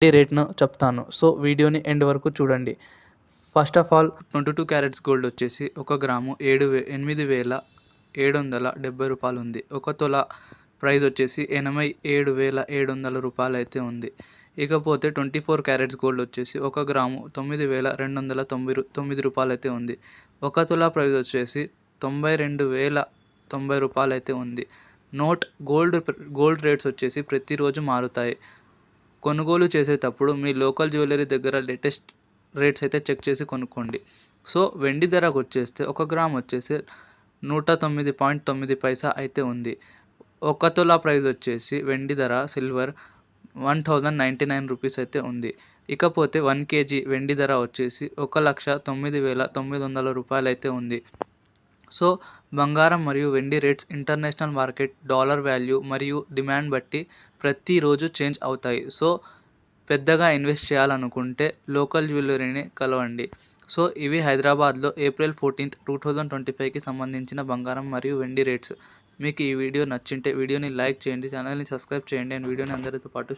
ఈ రేట్ను చెప్తాను. సో వీడియోని ఎండ్ వరకు చూడండి. First of all 22 carats gold వచ్చేసి 1 గ్రాము 8,770 రూపాయలు ఉంది. 1 తుల ప్రైస్ వచ్చేసి 87,700 రూపాయలు అయితే ఉంది. ఇకపోతే 24 క్యారెట్స్ గోల్డ్ వచ్చేసి 1 గ్రాము 9,299 రూపాయలు అయితే ఉంది. 1 తుల ప్రైస్ వచ్చేసి 92,090 రూపాయలు అయితే ఉంది. నోట్ గోల్డ్ రేట్స్ వచ్చేసి ప్రతిరోజు మారుతాయి. కొనుగోలు చేసేటప్పుడు మీ లోకల్ జ్యువెలరీ దగ్గర లేటెస్ట్ రేట్స్ అయితే చెక్ చేసి కొనుక్కోండి. సో వెండి ధరకు వచ్చేస్తే 1 గ్రామ్ వచ్చేసి 109.9 పైసా అయితే ఉంది. 1 తుల ప్రైస్ వచ్చేసి వెండి ధర సిల్వర్ 1099 రూపీస్ అయితే ఉంది. ఇకపోతే 1 కేజీ వెండి ధర వచ్చేసి 1,09,900 రూపాయలు అయితే ఉంది. సో బంగారం మరియు వెండి rates international market, dollar value మరియు డిమాండ్ బట్టి ప్రతిరోజు చేంజ్ అవుతాయి. సో పెద్దగా ఇన్వెస్ట్ చేయాలనుకుంటే లోకల్ జ్యువెలరీని కలవండి. సో ఇవి హైదరాబాద్లో ఏప్రిల్ 14, 2025కి సంబంధించిన బంగారం మరియు వెండి రేట్స్. మీకు ఈ వీడియో నచ్చింటే వీడియోని లైక్ చేయండి, ఛానల్ని సబ్స్క్రైబ్ చేయండి అండ్ వీడియోని అందరితో పాటు